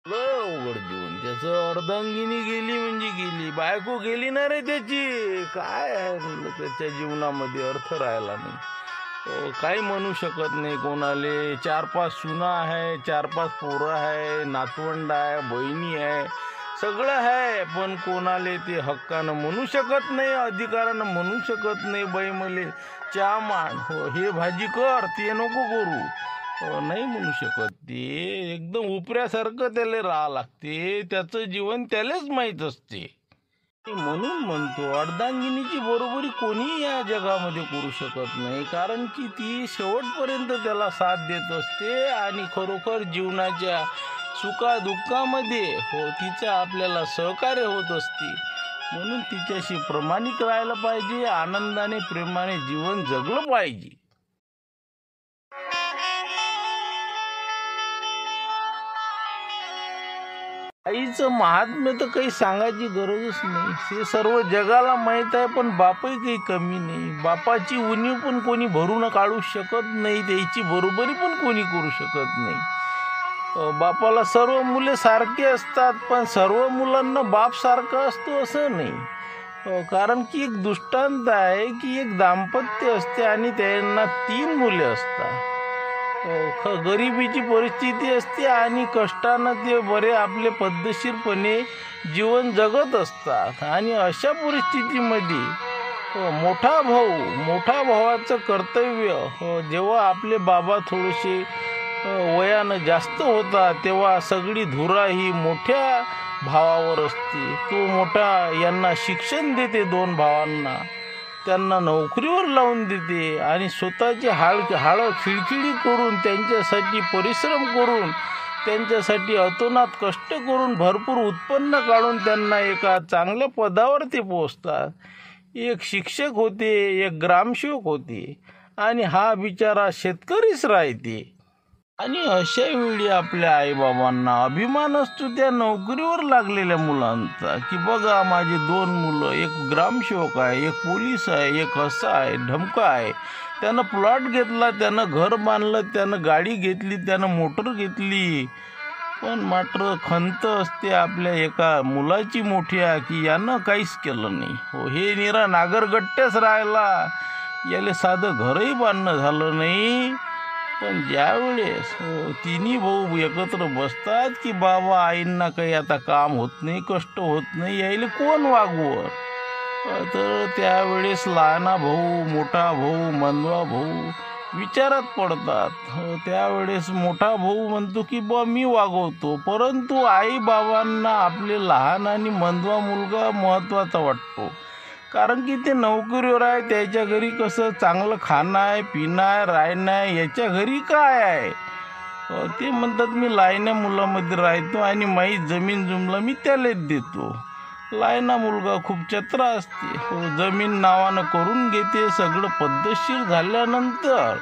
लय अवघड जीवन त्याचं. अर्धांगिनी गेली म्हणजे गेली, बायको गेली ना रे त्याची. काय आहे म्हणलं त्याच्या जीवनामध्ये अर्थ राहिला नाही. काही म्हणू शकत नाही कोणाले. 4-5 सुना आहे, 4-5 पोरं आहे, नातवंड आहे, बहिणी आहे, सगळं आहे. पण कोणाले ते हक्कानं म्हणू शकत नाही, अधिकारानं म्हणू शकत नाही, बाई मले चहा मान, हो हे भाजी कर, ते नको करू, नाही म्हणू शकत. ते एकदम उपऱ्यासारखं त्याला राहा लागते. त्याचं जीवन त्यालाच माहीत असते. म्हणून म्हणतो अर्धांगिनीची बरोबरी कोणी या जगामध्ये करू शकत नाही. कारण की ती शेवटपर्यंत त्याला साथ देत असते आणि खरोखर जीवनाच्या सुखादुःखामध्ये हो तिचं आपल्याला सहकार्य होत असते. म्हणून तिच्याशी प्रामाणिक राहायला पाहिजे, आनंदाने प्रेमाने जीवन जगलं पाहिजे. आईचं महात्म्य तर काही सांगायची गरजच नाही, ते सर्व जगाला माहीत आहे. पण बापही काही कमी नाही. बापाची उणीव पण कोणी भरून काढू शकत नाही, त्याची बरोबरी पण कोणी करू शकत नाही. बापाला सर्व मुले सारखे असतात, पण सर्व मुलांना बाप सारखा असतो असं नाही. कारण की एक दृष्टांत आहे की एक दाम्पत्य असते आणि त्यांना 3 मुले असतात. गरिबीची परिस्थिती असते आणि कष्टानं ते बरे आपले पद्धतशीरपणे जीवन जगत असतात. आणि अशा परिस्थितीमध्ये मोठा भावाचं कर्तव्य जेव्हा आपले बाबा थोडेसे वयानं जास्त होता तेव्हा सगळी धुरा ही मोठ्या भावावर असते. तो मोठा यांना शिक्षण देते, 2 भावांना त्यांना नोकरीवर लावून देते आणि स्वतःची हाडं खिळखिळी करून त्यांच्यासाठी परिश्रम करून त्यांच्यासाठी अतोनात कष्ट करून भरपूर उत्पन्न काढून त्यांना एका चांगल्या पदावर ते पोचतात. एक शिक्षक होते, एक ग्रामसेवक होते आणि हा बिचारा शेतकरीच राहते. आणि अशा वेळी आपल्या आईबाबांना अभिमान असतो त्या नोकरीवर लागलेल्या मुलांचा की बघा माझे 2 मुलं, एक ग्रामसेवक आहे, एक पोलीस आहे, एक असा आहे, ढमका आहे. त्यानं प्लॉट घेतला, त्यानं घर बांधलं, त्यानं गाडी घेतली, त्यानं मोटर घेतली. पण मात्र खंत असते आपल्या एका मुलाची मोठ्या की यानं काहीच केलं नाही. हो हे निरा नागरगट्ट्याच राहिला, याला साधं घरही बांधणं झालं नाही. पण ज्यावेळेस तिन्ही भाऊ एकत्र बसतात की बाबा आईंना काही आता काम होत नाही, कष्ट होत नाही, यायला कोण वागवं, तर त्यावेळेस लहाना भाऊ, मोठा भाऊ, मंदवा भाऊ विचारात पडतात. त्यावेळेस मोठा भाऊ म्हणतो की बा मी वागवतो. परंतु आई बाबांना आपले लहान आणि मंदवा मुलगा महत्त्वाचा वाटतो. कारण की ते नोकरीवर आहे, त्याच्या घरी कसं चांगलं खाणं आहे, पिणं आहे, राहणं आहे. याच्या घरी काय आहे, ते म्हणतात मी लायण्या मुलामध्ये राहतो आणि माई जमीन जुमला मी त्यालाच देतो. लायना मुलगा खूप चत्रा असते, जमीन नावानं करून घेते. सगळं पद्धतशीर झाल्यानंतर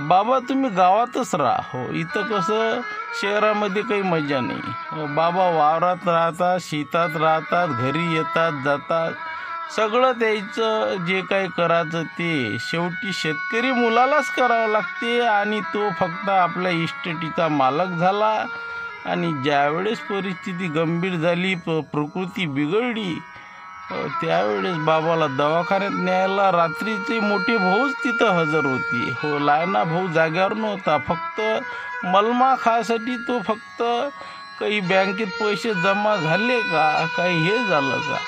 बाबा तुम्ही गावातच राहा, इथं कसं शहरामध्ये काही मजा नाही. बाबा वावरात राहतात, शेतात राहतात, घरी येतात जातात. सगळं द्यायचं, जे काही करायचं ते शेवटी शेतकरी मुलालाच करावं लागते. आणि तो फक्त आपल्या इस्टेटीचा मालक झाला. आणि ज्यावेळेस परिस्थिती गंभीर झाली, प्रकृती बिघडली, त्यावेळेस बाबाला दवाखान्यात न्यायला रात्रीचे मोठे भाऊच तिथं हजर होती. लहाना भाऊ जाग्यावर नव्हता. फक्त मलमा खासाठी तो फक्त काही बँकेत पैसे जमा झाले का, काही हे झालं का,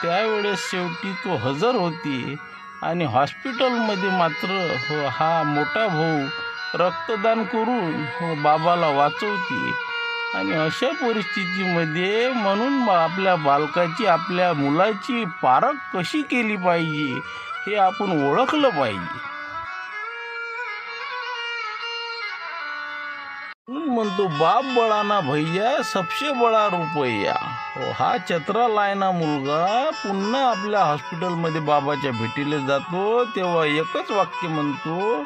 त्यावेळेस शेवटी तो हजर होती. आणि हॉस्पिटलमध्ये मात्र हा मोठा भाऊ रक्तदान करून बाबाला वाचवते. आणि अशा परिस्थितीमध्ये म्हणून आपल्या बालकाची, आपल्या मुलाची पारख कशी केली पाहिजे हे आपण ओळखलं पाहिजे. म्हणतो बाप बळाना भैया सबसे बळा रुपया. हा चत्रा लायना मुलगा पुन्हा आपल्या हॉस्पिटलमध्ये बाबाच्या भेटीला जातो तेव्हा एकच वाक्य म्हणतो,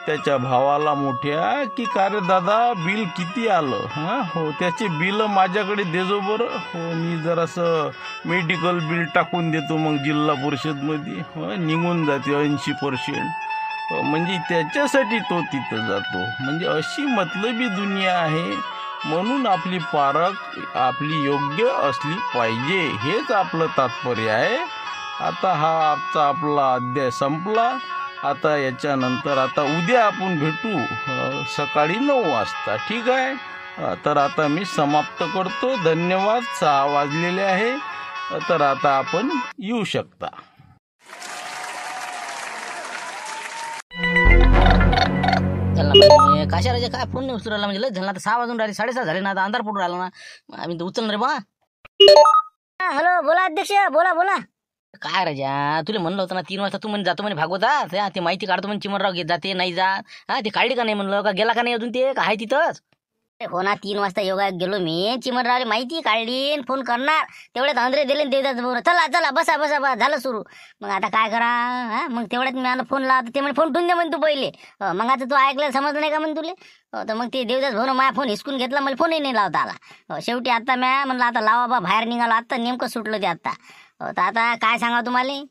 त्याच्या भावाला मोठ्या की का रे दादा बिल किती आलं हां हो त्याचे बिल माझ्याकडे देजो बरं हो मी जरासं मेडिकल बिल टाकून देतो मग जिल्हा परिषदमध्ये हो निघून जाते 80%. म्हणजे त्याच्यासाठी तो तिथं जातो. म्हणजे अशी मतलबी दुनिया आहे. म्हणून आपली पारख आपली योग्य असली पाहिजे हेच आपलं तात्पर्य आहे. आता हा आपला अध्याय संपला. आता याच्यानंतर आता उद्या आपण भेटू सकाळी 9 वाजता. ठीक आहे. तर आता मी समाप्त करतो. धन्यवाद. 6 वाजलेले आहे. तर आता आपण येऊ शकता. काशा राजा काय फोन नाही उचलू राहिला म्हणजे लय झाला. आता 6 वाजून राहिले 6:30 झाले ना. आता अंधार पडून राहिला ना. आम्ही तर उचलणार रे बा. हॅलो बोला अध्यक्ष बोला बोला. काय राजा तुला म्हणलं होतं ना 3 वाजता तू म्हणे जातो म्हणे भागवतात. ते माहिती काढतो म्हणे चिमनराव घेत जाते नाही जात. हा ते काढली का नाही म्हणलं का गेला का नाही अजून ते का आहे तिथंच. हो ना 3 वाजता योगा गेलो मी. चिमनरावले माहिती काढली फोन करणार तेवढ्यात अंधरे दिले देतात बरोबर. चला चला बसा बसा बसा झालं सुरू. मग आता काय करा हा मग तेवढ्यात मी आला फोन लावतो ते म्हणे फोन ठेवून दे म्हणे तू पहिले. मग आता तू ऐकलं समजलं नाही का म्हणे तुले. तर मग ते देवदास भाऊ माझा फोन हिसकून घेतला मला फोनही नाही लावता आला. शेवटी आता म्या म्हणलं आता लावा बा बाहेर निघालो आता नेमकं सुटलं ते आता. तर आता काय सांगा तुम्हाला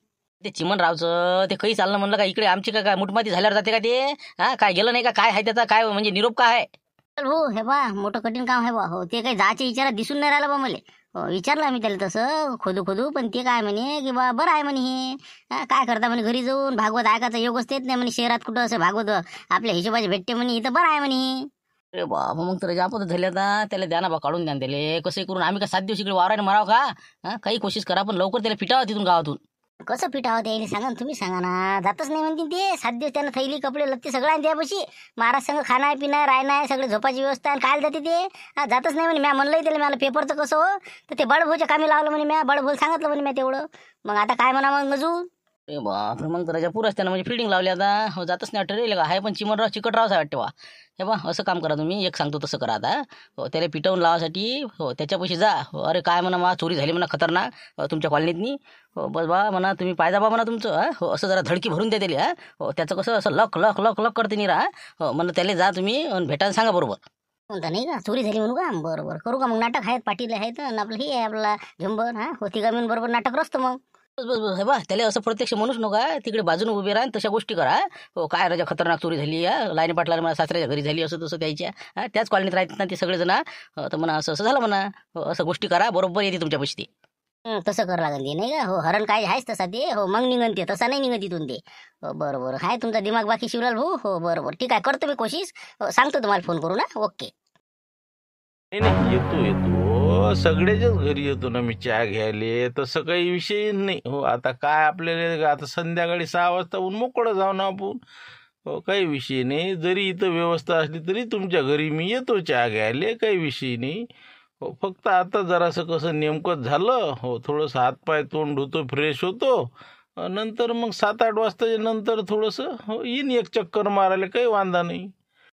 ते चिमनरावचं ते काही चाललं म्हणलं का इकडे आमची काय मुठमाती झाल्यावर जाते का ते. हा काय गेलं नाही का काय आहे त्याचा काय म्हणजे निरोप काय आहे. हो हे बा मोठं कठीण काम आहे बा. हो ते काही जायच्या विचारात दिसून नाही राहिलं बा मला. हो विचारलं आम्ही त्याला तसं खोदू खोदू पण ते काय म्हणे की बा बरं आहे म्हणे हे काय करता म्हणे घरी जाऊन भागवत ऐकायचा योगच तेच नाही म्हणे. शहरात कुठं असं भागवत आपल्या हिशोबाचे भेटते म्हणे इथं बरं आहे म्हणे. अरे बाबा मग तर जापत झाले आता त्याला द्या ना बा काढून द्या त्याला कसं करून आम्ही का 7 दिवस इकडे वावराने माराव का. हा काही कोशिश करा पण लवकर त्याला फिटावं तिथून गावातून. कसं पिठावं त्याने सांगा ना तुम्ही सांगा ना. जातच नाही म्हणते ते 7 दिवस त्यानं थैली कपडे लत्ते सगळं आहे त्यापाशी. महाराज संघ खाणं पिणं राहणं आहे सगळे झोपाची व्यवस्था आहे काय जाते ते. जातच नाही म्हणे. म्या म्हणलंय त्याला मला पेपरचं कसं हो तर ते बडभोच्या कामी लावलं म्हणे. म्या बडभोल सांगितलं म्हणे म्या तेवढं. मग आता काय म्हणा मग अजून. अरे बाप मग तर राजा पुरंच त्यानं म्हणजे फिडिंग लावली आता. हो जातच नाही ठरेल का आहे पण चिमनराव चिकटरावच आहे वाटते बा. हे बा असं काम करा तुम्ही एक सांगतो तसं करा आता. हो त्याला पिटवून लावासाठी हो त्याच्यापाशी जा. हो अरे काय म्हणा मा चोरी झाली म्हणा खतरनाक तुमच्या कॉलनीतनी. हो बस बा म्हणा तुम्ही पायदा बा म्हणा तुमचं. हो असं जरा धडकी भरून द्या त्याला. हो त्याचं कसं असं लक लक लक लक करते नाही राहा. हो म्हणलं त्याला जा तुम्ही भेटायला सांगा बरोबर. म्हणता नाही का चोरी झाली म्हणू का बरं बरं करू का मग. नाटक आहेत पाटील आहेत आणि आपलं हे आहे आपला झुंबर हा होती का म्हणून बरोबर नाटक रचतो मग. बस बस बस हे बा त्याला असं प्रत्यक्ष म्हणूच नका. तिकडे बाजूने उभे राहा तशा गोष्टी करा. हो काय राजा खतरनाक चोरी झाली लाईन पाटला मला सासऱ्याच्या घरी झाली असं तसं द्यायच्या त्याच कॉलनीत राहतात ना ते सगळेजण. तर म्हणा असं असं झालं म्हणा. हो असं गोष्टी करा बरोबर येते तुमच्या पैसे ते. तसं करावं लागेल ते नाही का. हो हरण काय आहेच तसा ते. हो मग निघन ते तसा नाही निघत इथून ते. हो बरं बरं आहे तुमचा दिमाग बाकी शिवलाल भाऊ. हो बरं बरं ठीक आहे करतो मी कोशिश. हो सांगतो तुम्हाला फोन करू ना. ओके. नाही येतो सगळ्याच्याच घरी येतो ना मी चहा घ्यायला. तसं काही विषय नाही. हो आता काय आपल्याला आता संध्याकाळी 6 वाजता मोकळं जाऊ ना आपण. हो काही विषय नाही. जरी इथं व्यवस्था असली तरी तुमच्या घरी मी येतो चहा घ्यायला. काही विषय नाही. हो फक्त आता जरासं कसं नेमकंच झालं. हो थोडंसं हातपाय तोंड धुतो फ्रेश होतो. नंतर मग 7-8 वाजताच्या नंतर थोडंसं हो येईन एक चक्कर मारायला. काही वांधा नाही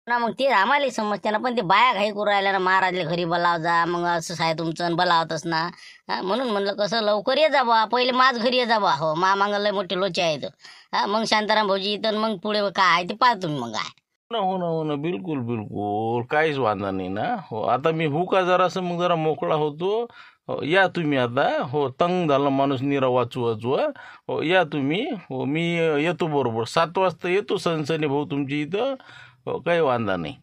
ना मग ते आम्हाला समजते ना पण ते बाया घाई करू राहिल्या ना. महाराजले घरी बोलाव जा मग असं आहे तुमचं बोलावतच ना. म्हणून म्हणलं कसं लवकर ये जा बा. पहिले माझ घरी ये जा बा. हो मागं लय मोठे लोचे आहेत. मग शांताराम भाऊजी तर मग पुढे काय आहे ते पाहा तुम्ही मग काय. हो ना बिलकुल बिलकुल काहीच वांधा नाही ना. हो आता मी का जरासं मग जरा मोकळा होतो. हो या तुम्ही आता. हो तंग झाला माणूस निरा वाचू वाचू. हो या तुम्ही. हो मी येतो बरोबर 7 वाजता येतो सनसनी भाऊ तुमची इथं. हो काही वांधा नाही.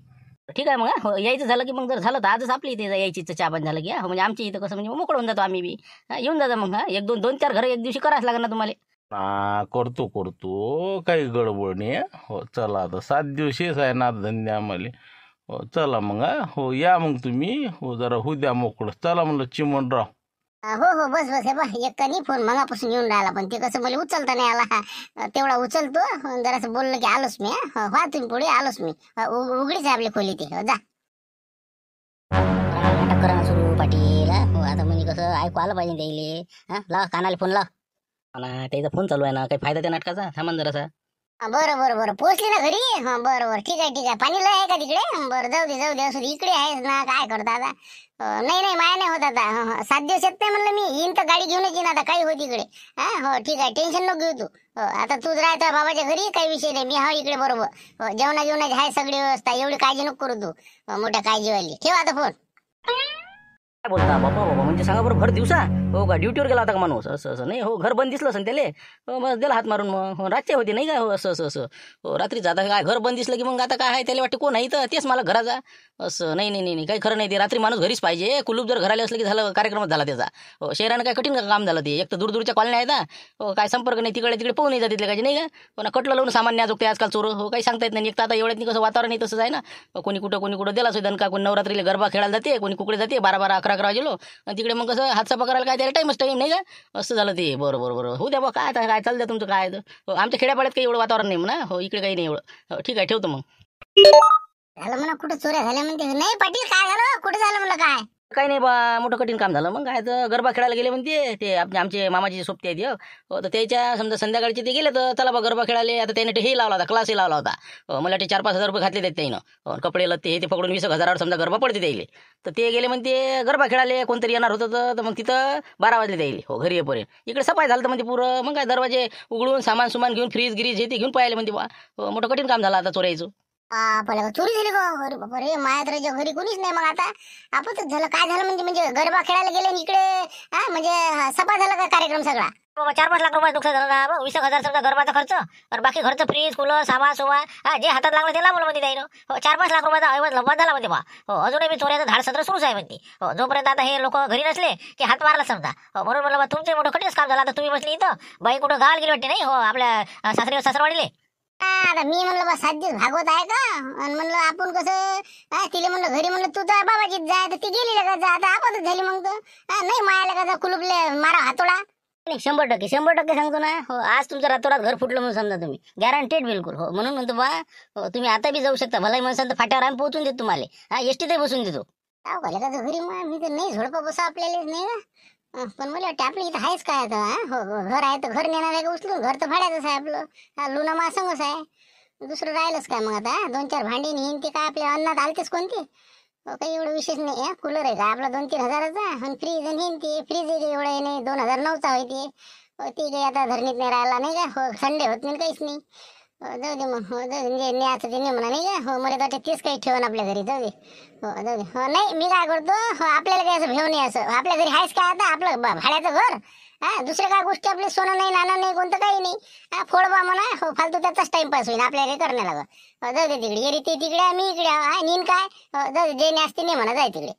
ठीक आहे मग हो यायचं झालं की मग जर झालं तर आजच आपली इथे यायची चहा पाणी झालं की हो म्हणजे आमच्या इथं कसं म्हणजे मोकळं होऊन जातो आम्ही बी. येऊन जाता मग 1-2-4 घरं एक दिवशी करायच लागेल ना तुम्हाला. करतो काही गडबड नाही. हो चला आता 7 दिवस हेच आहे ना धंदे आम्हाला. हो चला मग हो या मग तुम्ही. हो जरा होऊ द्या मोकळं. चला म्हणलं चिमनराव. हो हो बस बस हे बा एक कनी फोन मगापासून येऊन राहिला पण ते कसं मला उचलता नाही आला. तेवढा उचलतो जरासं बोललं की आलोच मी. व्हा तुम्ही पुढे आलोच मी. उघडीच आहे आपली खोली ते. जा नाटक करा सुरू पाटील. हो आता म्हणजे कसं ऐकू आलं पाहिजे त्याले. लावा कानाला फोन लाव. ना त्याचा फोन चालू आहे ना काही फायदा त्या नाटकाचा थांबा जरासा. बरं बरं बरं पोहोचली ना घरी. हा बरं बरं ठीक आहे पाणी लय आहे का तिकडे. बरं जाऊ दे असू दे इकडे आहेस ना काय करता आता. नाही माया नाही होत आता. 7 दिवस येत नाही म्हणलं मी. येईन तर गाडी घेऊनच येईन आता काही होत इकडे. हा हो ठीक आहे टेन्शन नको घेऊ तू. आता तूच राहता बाबाच्या घरी काही विषय नाही. मी हा इकडे बरोबर. जेवणाची आहे सगळी व्यवस्था. एवढी काळजी नको करू तू. मोठ्या काळजीवाली. ठेव आता फोन. काय बोलता बाबा म्हणजे सांगा बरं भर दिवसा हो का ड्युटीवर गेला होता का माणूस असं नाही हो घर बंद दिसलं असं त्याले हो मग दिला हात मारून मग रातचे होते नाही का हो असं हो रात्री जाता काय घर बंद दिसलं की मग आता काय आहे त्याला वाटते कोण आहे तर तेच मला घराचा असं नाही काही खरं नाही ते रात्री माणूस घरीच पाहिजे कुलूप जर घराला असलं की झालं कार्यक्रमच झाला त्याचा हो शहरानं काय कठीण काम झालं ते एक तर दूरच्या कॉलनी आहेत हो काय संपर्क नाही तिकडे पाहून नाही जात तिथले नाही का पण कटलं लावून सामान्य ते आजकाल चोर हो काही सांगता येत नाही एक तर आता एवढ्यात कसं वातावरण नाही तसंच आहे ना कोणी कुठं दिला असो दणका कोणी नवरात्रीला गरबा खेळायला जाते कोणी कुकडे जाते 12-11 वाजेलो तिकडे मग कसं हातचा पकडायला काय त्याला टाईमच टाईम नाही का असं झालं ते बरोबर होऊ द्या बा काय काय चालतं तुमचं काय आमच्या खेड्यापाड्यात काही एवढं वातावरण नाही म्हणा हो इकडे काही नाही एवढं ठीक आहे ठेवतो मग झालं म्हणा कुठं चोऱ्या झाल्या म्हणते. नाही पाटील काय झालं कुठे झालं म्हणलं काय. काही नाही बा मोठं कठीण काम झालं मग काय तर गरबा खेळायला गेले म्हणते ते आमचे मामाची सोबती आहेत हो तर त्याच्या समजा संध्याकाळचे ते गेले तर चला बा गरबा खेळायला आता त्याने हे लावला होता क्लासही लावला होता मला ते 4-5 हजार रुपये घातले त्यानं कपडे लत्ते ते पकडून 20,000 समजा गरबा पडते द्यायले तर ते गेले म्हणते गरबा खेळाले कोणतरी येणार होतं तर मग तिथं 12 वाजले द्यायले हो घरी येईपर्यंत इकडे सफाई झालं तर म्हणजे पुरं मग काय दरवाजे उघडून सामान घेऊन फ्रीज गिरीज हे ते घेऊन पाहिले म्हणते बा मोठं कठीण काम झालं आता चोरायचं. आपल्याला चोरी झाली का अरे बाबा रे मायात्राच्या घरी कोणीच नाही. मग आता आपणच झालं काय झालं म्हणजे गरबा खेळायला गेले इकडे म्हणजे सफा झाला का कार्यक्रम सगळा. 4-5 लाख रुपये नुकसान झालं ना. 20,000 समजा गरबाचा खर्च आणि बाकी खर्च फ्रीज कूलर सामान जे हातात लागलं ते लावलं मध्ये द्यायला 4-5 लाख रुपयाचा ऐवज लंबा झाला म्हणते बा हो अजूनही मी चोऱ्याचं धाड सत्र सुरूच आहे म्हणते हो जोपर्यंत आता हे लोक घरी नसले की हात मारला समजा हो म्हणून म्हणलं तुमचे मोठं कठीणच काम झालं. आता तुम्ही बसली इथं बाई कुठं गावाला गेली वाटते नाही हो आपल्या सासरवाडीले. आता मी म्हणलं बा 7 दिवस भागवत आहे का आणि म्हणलं आपण कसं तिला म्हणलं घरी म्हणलं तू तर बाबाजीत जाय तर ती गेली का जा आता आपणच झाली मग तर नाही मायाला का कुलुपले मारा हातोडा. 100% सांगतो ना हो आज तुमच्या रातोरात घर फुटलं म्हणून समजा तुम्ही गॅरंटेड बिलकुल हो म्हणून म्हणतो बा हो तुम्ही आता बी जाऊ शकता भलाई म्हणसाल तर फाट्यावर आम्ही पोहोचून देतो तुम्हाला एसटीतही बसून देतो. का घरी मी तर नाही झोडपा बसा आपल्याला नाही ना पण मला वाटतं आपल्या इथं आहेच काय आता हो घर आहे तर घर नेणार आहे का उचलून घर तर भाड्याचंच आहे आपलं लुना मासंगच आहे दुसरं राहिलंच काय मग आता 2-4 भांडी नेईन ते काय आपल्या अन्नात आलतेच कोणते काही एवढं विशेष नाही कूलर आहे का आपला 2-3 हजाराचा आणि फ्रीज नेईन ते फ्रीज एवढं नाही 2009चा होते ते काही आता धरणीत नाही राहिला नाही का हो संडे होत नाही काहीच नाही जाऊ दे मग हो जाऊ दे न्यायचं ते नाही म्हणा नाही का हो मला वाटतं तेच काही ठेवून आपल्या घरी जाऊ दे हो जाऊ दे हो नाही मी काय करतो हो आपल्याला काही असं भेव नाही असं आपल्या घरी आहेच काय आता आपलं भाड्याचं घर दुसऱ्या काय गोष्टी आपले सोनं नाही नाणं नाही कोणतं काही नाही फोडबा म्हणा हो फालतू त्याचाच टाइमपास होईल आपल्याला काही करण्याला जाऊ दे तिकडे येरी ते तिकडे मी इकडे नीन काय जाऊ दे जे असते नाही म्हणा जाय तिकडे.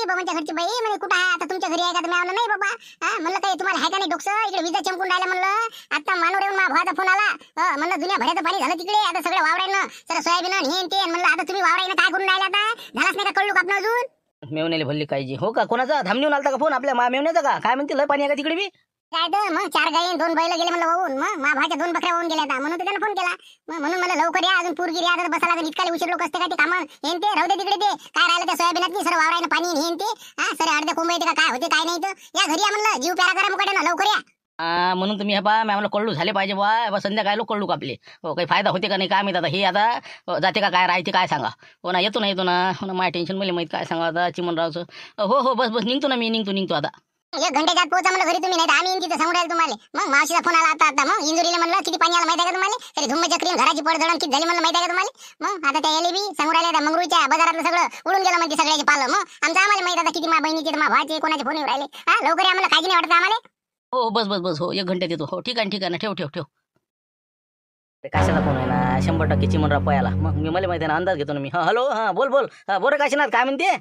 बाबांच्या घरची बाई म्हणजे कुठं आहे आता तुमच्या घरी आहे का तर मी नाही बाबा म्हणलं काही तुम्हाला आहे का नाही डोकसं इकडे विजा चमकून राहिला म्हणलं आता मानवर येऊन माझ्या भावाचा फोन आला म्हणलं जुन्या भड्याचं पाणी झालं तिकडे आता सगळं वावरायनं सगळं सोयाबीन हे ते म्हणलं आता तुम्ही वावरायनं काय करून राहिले आता झालाच नाही का कळलो का आपण अजून मेवण्याला भल्ली काळजी हो का कोणाचा धामणीहून आलता का फोन आपल्या मेवण्याचा का काय म्हणते लय पाणी आहे का तिकडे बी काय तर मग 4 गाई 2 बैल गेले म्हणलं वाहून मग माझ्या भावाच्या 2 बकऱ्या वाहून गेल्या आता म्हणून त्यानं फोन केला मग म्हणून मला लवकर या अजून पूरगिरी आता बसायला लागेल इतकाले उशीर लोक असते का ते कामं हेन ते राहू दे तिकडे ते काय राहिलं त्या सोयाबीनात सर्व वावरायनं पाणी हेन ते सर अर्ध्या कोंबे येते का काय होते काय नाही तर या घरी या म्हणलं जीव प्यारा करा मुकाट्यानं लवकर या. म्हणून तुम्ही बा आम्हाला कळू झाले पाहिजे बा संध्याकाळी लोक कळू आपले हो काही फायदा होते का नाही काय माहिती आता हे आता जाते का काय राहते काय सांगा हो ना येतो ना माझ्या टेन्शन मला माहिती काय सांगा आता चिमनरावचं हो बस निघतो ना मी निघतो आता 1 घंट्याच्या आत पोहोचा म्हणलं घरी तुम्ही नाही आम्ही तिथं सांगू राहिले तुम्हाला मग मावशीचा फोन आला आता मग इंजुरीला म्हणलं किती पाणी आलं माहिती आहे का तुम्हाला तरी धुम्म चक्री घराची पडझडण किती झाली म्हणलं माहिती आहे का तुम्हाला मग आता त्या एलबी सांगू राहिले मंगरूच्या बाजारातलं सगळं उडून गेलं म्हणजे सगळ्याचे पालं मग आम्हाला माहिती आता किती मा बहिणीचे मा भावाचे कोणाचे फोन येऊ राहिले लवकर आम्हाला काळजी नाही वाटत आम्हाला हो बस हो 1 घंट्यात येतो हो ठीक आहे ना ठेव काशीनाथ फोन आहे ना 100% चिमनराव पयाला मग मी मला माहिती आहे ना अंदाज घेतो ना मी हॅलो बोल रे काशीनाथ काय म्हणते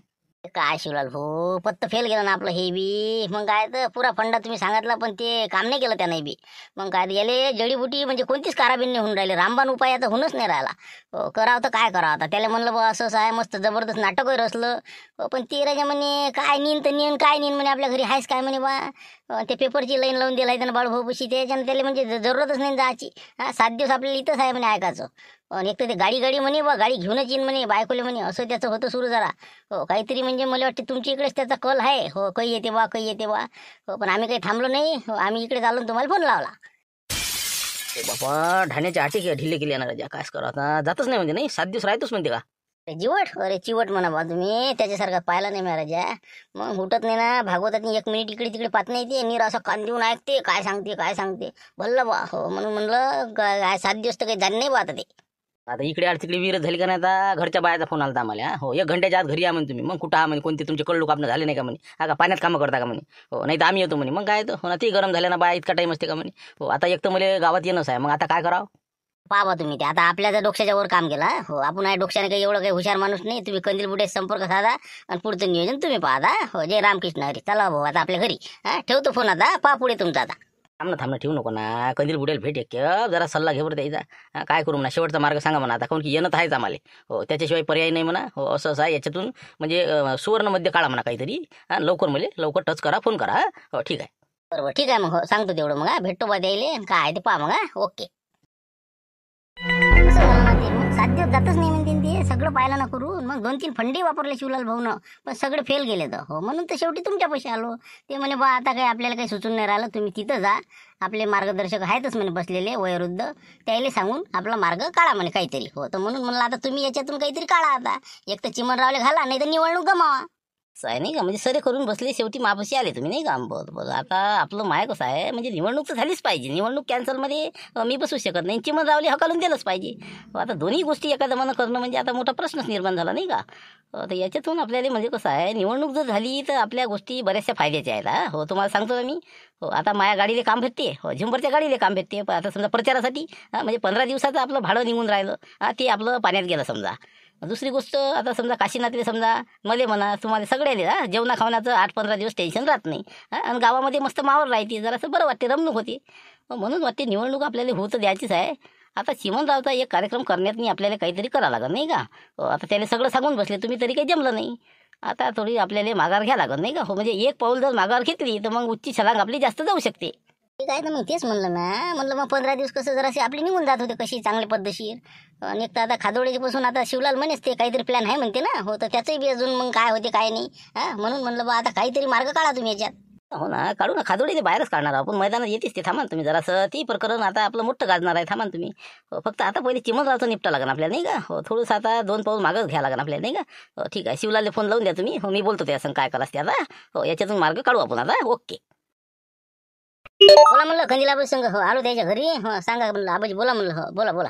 काय शिवलाल भाऊ पत्त फेल गेलं ना आपलं हे बी मग काय तर पुरा फंडा तुम्ही सांगितला पण ते काम नाही केलं त्याने बी मग काय गेले जडीबुटी म्हणजे कोणतीच काराबीन नाही होऊन राहिले रामबाण उपाय आता होऊनच नाही राहिला करावं तर काय करावं आता त्याला म्हणलं बा असं आहे मस्त जबरदस्त नाटकही रचलं पण ते राजा म्हणे काय नीन तर नेन काय नेन म्हणे आपल्या घरी आहेस काय म्हणे बा ते पेपरची लाईन लावून दिला त्यानं बाळभाऊपशी त्याच्यानं त्याला म्हणजे जरूरतच नाही जायची 7 दिवस आपल्याला इथंच आहे म्हणे ऐकायचं आणि एक तर ते गाडी गाडी म्हणे बा गाडी घेऊनच येईन म्हणे बायकोले म्हणे, असं त्याचं होतं सुरू जरा. हो काहीतरी म्हणजे मला वाटते तुमच्या इकडेच त्याचा कल आहे. हो काही येते बा काही येते बा. हो पण आम्ही काही थांबलो नाही. हो आम्ही इकडे चालून तुम्हाला फोन लावला. ए बाबा ढाण्याच्या आटी ढिले केले ना राजा, काय करा आता, जातच नाही म्हणजे नाही 7 दिवस राहतोच म्हणते का? अरे चिवट, अरे चिवट म्हणा बा तुम्ही, त्याच्यासारखा पाहिला नाही महाराजा. मग उठत नाही ना भागवतात, 1 मिनिट इकडे तिकडे पाहत नाही ते, नीर असं कान देऊन ऐकते काय सांगते काय सांगते. भल्लं बा. हो म्हणून म्हणलं काय 7 दिवस तर काही जाण नाही बा आता ते. आता इकडे आड तिकडे विरत झाली का नाही, आता घरच्या बायाचा फोन आला आम्हाला. हो 1 घंट्याच्या आत घरी या म्हणे तुम्ही. मग कुठं म्हणे, कोणते तुमचे कळलू कापणं झाले नाही का म्हणे, हा का पाण्यात कामं करता का म्हणे. हो नाही तर आम्ही येतो म्हणे. मग काय येतो हो ना, ती गरम झाल्या ना बाया, इतका टाईम असते का म्हणे. हो आता एक तर मला गावात येणंच आहे, मग आता काय करावं. पाहा तुम्ही ते आता आपल्या डोक्याच्या वर काम केला. हो आपण आहे डोक्याने काही एवढं काही हुशार माणूस नाही. तुम्ही कंदील बुड्याचा संपर्क साधा आणि पुढचं नियोजन तुम्ही पाहता. हो जय रामकृष्ण हरी. चला भाऊ आता आपल्या घरी. हा ठेवतो फोन आता, पहा पुढे तुमचा आता. थांबणं ठेवू नको ना, कंदील बुडेल भेट एक जरा सल्ला घे बरं द्यायचा. काय करू म्हणा, शेवटचा मार्ग सांगा म्हणा आता, काऊन की येणं तर आहेच आम्हाला. हो त्याच्याशिवाय पर्याय नाही म्हणा. हो असं आहे याच्यातून म्हणजे सुवर्ण मध्ये काढा म्हणा काहीतरी. हा लवकर मला लवकर टच करा, फोन करा. हो ठीक आहे. बरोबर ठीक आहे. मग हो सांगतो तेवढं. मग भेटतो बा द्यायले काय आहे ते पहा मग. ओके. कसं झालं ना ते, मग 7 दिवस जातच नाही म्हणते ते, सगळं पाहिलं ना करून. मग 2-3 फंडे वापरले शिवलाल भाऊनं, पण सगळे फेल गेले तर. हो म्हणून तर शेवटी तुमच्या पैसे आलो. ते म्हणे बा आता काही आपल्याला काही सुचून नाही राहिलं, तुम्ही तिथं जा, आपले मार्गदर्शक आहेतच म्हणे बसलेले वयोवृद्ध, त्याला सांगून आपला मार्ग काढा म्हणे काहीतरी. हो तर म्हणून म्हणलं आता तुम्ही याच्यातून काहीतरी काढा आता. एक तर चिमणरावले घाला, नाही तर निवडणूक गमावा. असं आहे नाही का, म्हणजे सरे करून बसले, शेवटी मापाशी आले तुम्ही नाही का. बरं बरं, आता आपलं माय कसं आहे, म्हणजे निवडणूक तर झालीच पाहिजे. निवडणूक कॅन्सलमध्ये मी बसू शकत नाही, चिमण रावली हकालून दिलंच पाहिजे. आता दोन्ही गोष्टी एका जमानं करणं म्हणजे आता मोठा प्रश्नच निर्माण झाला नाही का. तर याच्यातून आपल्याला म्हणजे कसं आहे, निवडणूक जर झाली तर आपल्या गोष्टी बऱ्याचशा फायद्याच्या आहेत. हो तुम्हाला सांगतो ना मी. हो आता माया गाडीले काम भेटते, हो झुंबरच्या गाडीले काम भेटते. पण आता समजा प्रचारासाठी म्हणजे 15 दिवसाचं आपलं भाडं निघून राहिलं, ते आपलं पाण्यात गेलं समजा. दुसरी गोष्ट आता समजा काशीनाथले समजा मले म्हणा तुम्हाला सगळ्याला जेवणा खावण्याचं 8-15 दिवस टेन्शन राहत नाही. आणि गावामध्ये मस्त मावर राहते, जरासं बरं वाटते, रमणूक होते. म्हणून वाटते निवडणूक आपल्याला होत द्यायचीच आहे. आता चिमणरावचा एक कार्यक्रम करण्यात नाही आपल्याला काहीतरी करावं लागत नाही का. आता त्याला सगळं सांगून बसले तुम्ही, तरी काही जमलं नाही. आता थोडी आपल्याला माघार घ्या लागत नाही का. हो म्हणजे एक पाऊल जर माघार घेतली तर मग उच्च छलांग आपली जास्त जाऊ शकते. ठीक आहे ना, मग तेच म्हणलं ना. म्हणलं मग 15 दिवस कसं जरासे आपली निघून जात होते कशी चांगले पद्धतशीर. आणि एक तर आता खादोड्याची पासून आता शिवलाल म्हणेच ते काहीतरी प्लॅन आहे म्हणते ना. हो तर त्याचंही बी अजून मग काय होते काय नाही. म्हणून म्हणलं बा आता काहीतरी मार्ग काढा तुम्ही याच्यात. हो ना काढू ना, खादोडी ते बाहेरच काढणार आपण, मैदानात येतेच ते. थांबा तुम्ही जरासं, ती प्रकरण आता आपलं मोठं गाजणार आहे. थांबा तुम्ही. हो फक्त आता पहिले चिमणरावचं निपटा लागेल आपल्याला नाही का. हो थोडंसं आता 2 पाऊल मागच घ्या लागेल आपल्याला नाही का. हो ठीक आहे, शिवलालला फोन लावून द्या तुम्ही. हो मी बोलतो त्या संग काय करायचं ते आता. हो याच्यातून मार्ग काढू आपण आता. ओके. बोला म्हणलं खंजीला आबाजी संग. हो आलो त्याच्या घरी. हो सांगा म्हणलं आबाजी बोला म्हणलं. हो बोला बोला.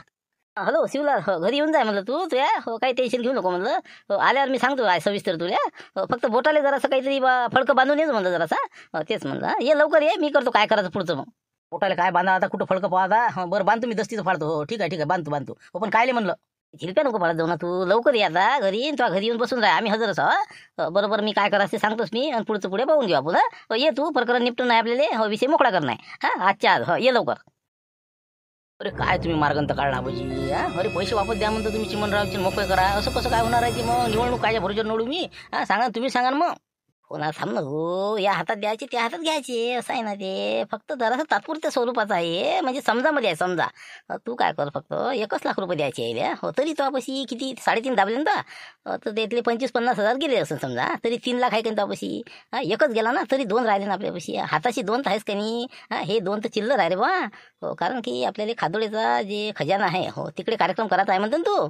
हॅलो शिवलाल, हो घरी येऊन जाय म्हणलं तुया. हो काही टेन्शन घेऊ नको म्हणलं. हो आल्यावर मी सांगतो काय सविस्तर तुला. हो फक्त बोटाले जरासं काहीतरी फडकं बांधून येच म्हणलं जरासा. हो तेच म्हणलं ये लवकर ये, मी करतो काय करायचं पुढचं. मग बोटाले काय बांधा आता, कुठं फडकं पाहता. हो बरं बांधतो मी, दस्तीचं फाडतो. हो ठीक आहे बांधतो. हो पण कायले म्हणलं झिलप्या नको पाडत जाऊ ना तू, लवकर ये आता घरी. तुला घरी येऊन बसून राह, आम्ही हजरच आहो. बरोबर मी काय करायचं ते सांगतोच मी, आणि पुढचं पुढे पाहून घेऊ आपण. हो ये तू, प्रकरण निपटून नाही आपल्याला. हो विषय मोकळा करणं आहे आजच्या आज. हो ये लवकर. अरे काय तुम्ही मार्गंत काढला बाजी. अरे पैसे वापस द्या म्हणतो तुम्ही चिमणरावचे, मोकळे करा. असं कसं काय होणार आहे ती. मग निवडणूक कायच्या भरोश्यावर निवडू मी. सांगा तुम्ही सांगा ना मग. हो ना थांब ना हो, या हातात द्यायचे त्या हातात घ्यायचे, असं आहे ना ते. फक्त जरासं तात्पुरत्या स्वरूपाचं आहे, म्हणजे समजामध्ये आहे समजा. तू काय कर, फक्त 1,00,000 रुपये द्यायचे आहे. हो तरी तो आपशी किती 3.5 दाबले ना. तर त्यातले 25-50 हजार गेले असं समजा, तरी 3 लाख आहे का आपशी. एकच गेला ना, तरी 2 राहिले ना आपल्यापाशी. हाताशी 2 तर आहेच का नाही. हे 2 तर चिल्लर आहे रे बा. हो कारण की आपल्याला खादोळेचा जे खजाना आहे, हो तिकडे कार्यक्रम करायचा आहे म्हणतो ना तू.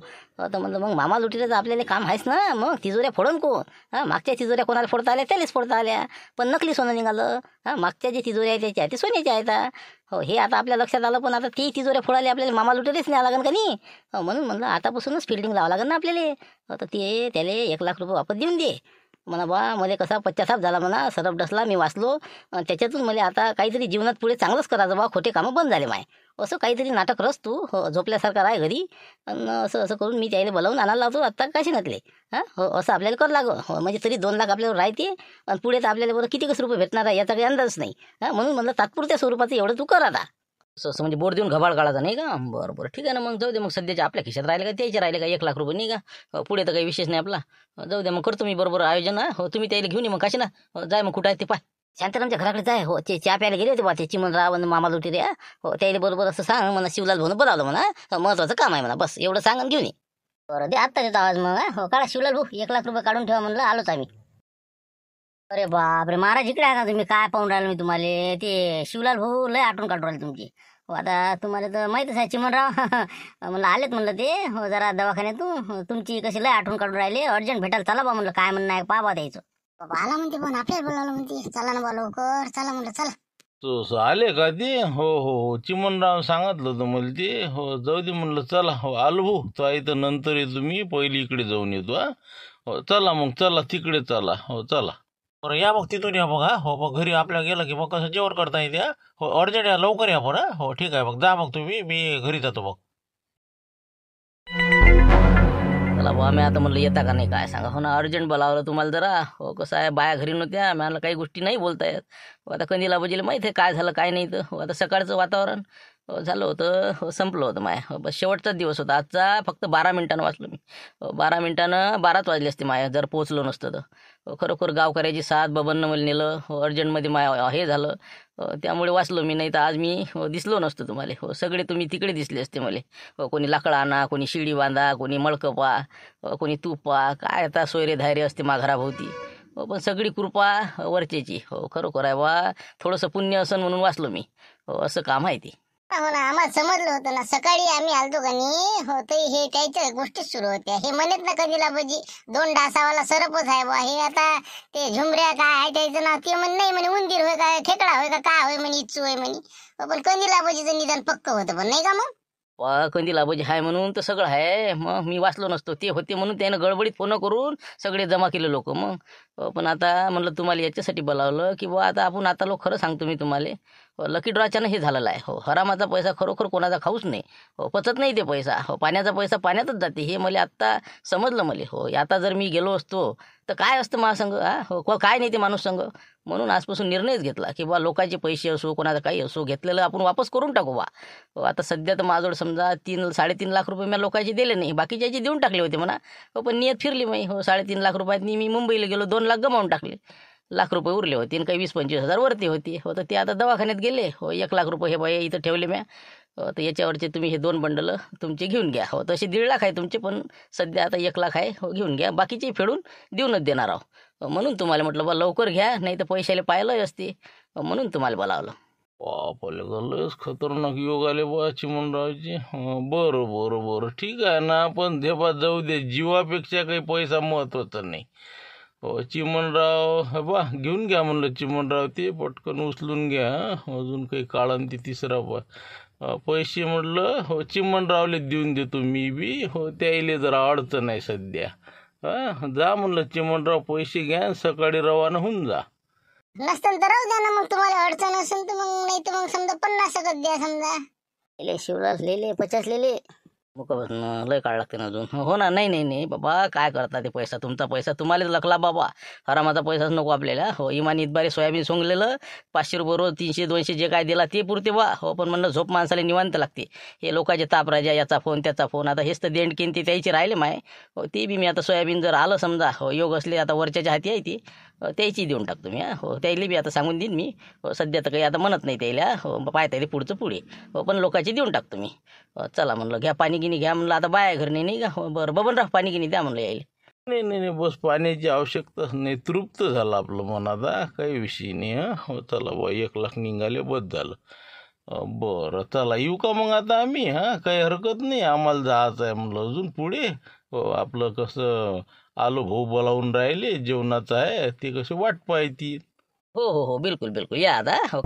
तर म्हणलं मग मामा लुटीचं आपल्याला काम आहेच ना. मग तिजोऱ्या फोडून कोण. मागच्या तिजोऱ्या कोणाला फोडता आल्या त्यालाच फोडता आल्या, पण नकली सोनं निघालं. मागच्या जे तिजोऱ्या आहे त्याच्या ते सोन्याच्या आहेत. हो हे आता आपल्या लक्षात आलं, पण आता ती तिजोऱ्या फोडायला आपल्याला मामा लुटेलेच नाही लागेल का नाही. म्हणून म्हणलं आतापासूनच फिल्डिंग लावावं लागेल ना आपल्याला. तर ते त्याला 1,00,000 रुपये वापस देऊन दे म्हणा बा. मध्ये कसा पश्चाताप झाला म्हणा, सरप डसला, मी वाचलो. त्याच्यातून मला आता काहीतरी जीवनात पुढे चांगलंच करायचं बा. खोटे कामं बंद झाले माय. असं काहीतरी नाटक रच तू. हो झोपल्यासारखा राह घरी. आणि असं करून मी त्याला बोलावून आणायला लावतो आत्ता काशी नसले. हो असं आपल्याला कर लागो. हो म्हणजे तरी 2 लाख आपल्यावर राहते, आणि पुढे तर आपल्याला बरं किती रुपये भेटणार आहे याचा काही अंदाज नाही. म्हणून म्हणलं तात्पुरत्या स्वरूपाचं एवढं तू कर आता. असं म्हणजे बोर्ड देऊन घबाड काढायचा नाही का. बरं ठीक आहे ना, मग जाऊ दे. मग सध्याच्या आपल्या खिशात राहिले का त्याचे राहिले का 1,00,000 रुपये नाही का. पुढे तर काही विशेष नाही आपला. जाऊ दे मग, करतो मी बरोबर आयोजन. हो तुम्ही त्याला घेऊन ये मग काशी ना. जाय मग कुठं आहे ते पाय. शांतारामच्या घराकडे जाय हो, ते चहा प्यायला गेले होते बा ते चिमणराव आणि मामा लोटी रे हो, त्याला बरोबर असं सांग म्हणा शिवलाल भाऊन बोलावलं म्हणा, महत्वाचं काम आहे म्हणा, बस एवढं सांग आणि घेऊन ये. बरं दे आत्ता देतो आवाज मग हो. काढा शिवलाल भाऊ 1,00,000 रुपये काढून ठेवा म्हणलं, आलोच आम्ही. अरे बापरे महाराज इकडे आहे का तुम्ही? काय पाहून राहिलं मी तुम्हाला? ते शिवलाल भाऊ लय आठवण काढून राहिले तुमची हो. आता तुम्हाला तर माहीतच आहे चिमणराव म्हणलं आलेत म्हणलं ते हो जरा दवाखान्यातून हो, तुमची कशी लय आठवण काढून राहिले, अर्जंट भेटायला चला बा म्हणलं. काय म्हणणं आहे पाहा द्यायचं बाबा. आला म्हणते पण आपल्याला बोलावलं म्हणते, चला ना बा लवकर चला म्हणलं चला. तो आले का ते? हो हो हो चिमणराव सांगितलं होतं मला ते हो. जाऊ दे म्हणलं चला हो. आलो भाऊ तो आहे तर नंतर येतो मी, पहिली इकडे जाऊन येतो हा हो. चला मग चला तिकडे चला हो चला. बरं या मग तिथून या मग. हा हो मग घरी आपल्या गेलं की मग कसं जेवण करता येते. हा हो अर्जंट या लवकर या पण. हा हो ठीक आहे मग जा मग तुम्ही, मी घरी जातो मग. चला बुवा मी आता म्हणलं येता का नाही काय सांगा हो ना. अर्जंट बोलावलं तुम्हाला जरा हो. कसं आहे बाया घरी नव्हत्या, मला काही गोष्टी नाही बोलता येत हो. आता कंदीला बजीला माहीत आहे काय झालं काय नाही तर हो. आता सकाळचं वातावरण हो झालं होतं हो, संपलं होतं माय हो. बस शेवटचाच दिवस होता आजचा, फक्त 12 मिनिटानं वाचलो मी हो. 12 मिनिटानं 12च वाजले असते माय जर पोचलो नसतं तर हो. खरोखर गावकऱ्याची साथ बबननं मला नेलं हो. अर्जंटमध्ये माय हे झालं हो, त्यामुळे वाचलो मी, नाही तर आज मी हो दिसलो नसतो तुम्हाला हो. सगळे तुम्ही तिकडे दिसले असते मला हो. कोणी लाकड आणा, कोणी शिडी बांधा, कोणी मळकं पा हो, कोणी तूप पा, काय आता सोयरे धायरे असते माघाराभोवती हो. पण सगळी कृपा वरचेची हो. खरोखर आहे बा, थोडंसं पुण्य असन म्हणून वाचलो मी हो. असं काम आहे ते हो ना. आम्हाला समजलं होतं ना सकाळी आम्ही आलतो का नाही हो, तर हे त्याच्या गोष्टी सुरू होत्या. हे म्हणत ना कधीला बजी 2 डासावाला सरपच आहे बा हे. आता ते झुमऱ्या काय आहे त्याचं नाव, ते म्हण नाही म्हणे उंदीर होय काय खेकडा होय का काय होय म्हणे इच्छू होय म्हणे हो. पण कंदीला बजीचं निदान पक्क होतं पण नाही का मग. कंदील आबाजी आहे म्हणून तर सगळं आहे. मग मी वाचलो नसतो, ते होते म्हणून त्यानं गडबडीत फोन करून सगळे जमा केले लोक मग पण आता म्हणलं तुम्हाला याच्यासाठी बोलावलं की बा आता आपण आता लोक खरं सांगतो मी तुम्हाला लकी ड्रॉच्यानं हे झालेलं आहे हो. हरामाचा पैसा खरोखर कोणाचा खाऊच नाही हो. पचत नाही ते पैसा हो. पाण्याचा पैसा पाण्यातच जाते हे मला आत्ता समजलं मला हो. आता जर मी गेलो असतो तर काय असतं महासंघ हा हो. काय नाही ते माणूस संघ. म्हणून आजपासून निर्णयच घेतला की बा लोकांचे पैसे असो कोणाचा काही असो घेतलेलं आपण वापस करून टाकू बा हो. आता सध्या तर माझ्याजवळ समजा 3-3.5 लाख रुपये मी लोकांचे दिले नाही, बाकीच्याचे देऊन टाकले होते म्हणा हो. पण नियत फिरली मी हो. 3.5 लाख रुपयातनी मी मुंबईला गेलो, 2 लाख गमावून टाकले. ₹1,00,000 उरले होते आणि काही 20-25 हजार वरती होती हो. तर ते आता दवाखान्यात गेले हो. 1,00,000 रुपये हे बाई इथं ठेवले म्या हो. तर याच्यावरचे तुम्ही हे 2 बंडल तुमचे घेऊन घ्या हो. तसे 1.5 लाख आहे तुमचे, पण सध्या आता 1 लाख आहे हो. घेऊन घ्या, बाकीचे फेडून देऊनच देणार आहो. म्हणून तुम्हाला म्हटलं बा लवकर घ्या, नाही तर पैशाला पाहिलं असते म्हणून तुम्हाला बोलावलं. बापले लयच खतरनाक योग आले बा चिमणरावचे. बरं बरं बरं ठीक आहे ना, पण ते बा जाऊ दे, जीवापेक्षा काही पैसा महत्वाचा नाही हो. चिमणराव हे बा घेऊन घ्या म्हणलं चिमणराव, ते पटकन उचलून घ्या. अजून काही काळान ते तिसरा पैसे म्हटलं हो चिमणरावले देऊन देतो मी बी हो. त्याईले जरा अडचण आहे सध्या हा. जा म्हणलं चिमणराव पैसे घ्या, सकाळी रवाना होऊन जा. नसतं तर राहू द्या ना मग, तुम्हाला अडचण असेल तर मग, नाही तर मग समजा 50 द्या समजा. शिवराज लिहिले 50 लिहिले मुक लय काळ लागते ना अजून हो ना. नाही नाही नाही बाबा काय करता ते पैसा तुमचा पैसा तुम्हालाच लकला बाबा. हरामाचा पैसाच नको आपल्याला हो. इमानी इतबारे सोयाबीन सोंगलेलं 500 रुपये रोज 300-200 जे काय दिला ते पुरते बा हो. पण म्हणलं झोप माणसाला निवांत लागते. हे लोकांचे ताप राजा, याचा फोन त्याचा फोन, आता हेच तर देणकीन ते त्याचे राहिले माय हो. ते बी मी आता सोयाबीन जर आलं समजा हो योग असले आता वरच्याच्या हाती आहे ती त्याची देऊन टाकतो मी हो. त्याला बी आता सांगून देईन मी हो. सध्या तर काही आता म्हणत नाही त्याला हो. पाहता येते पुढचं पुढे हो, पण लोकांची देऊन टाकतो मी हो. चला म्हणलं घ्या पाणी गिनी घ्या म्हणलं, आता बाया घर नाही का हो. बरं बबनराव पाणी गिनी द्या म्हणलं यायला. नाही नाही नाही बस पाण्याची आवश्यकता नाही, तृप्त झालं आपलं मन आता, काही विषय नाही हो. चला बा 1 लाख निघाले बस झालं. बरं चला येऊ का मग आता आम्ही काही हरकत नाही, आम्हाला जायचं आहे म्हणलं अजून पुढे हो. आपलं कसं आलो भाऊ बोलावून राहिले जेवणाचं आहे ते कसे वाट पाहती. हो हो हो बिलकुल बिलकुल या आता हो.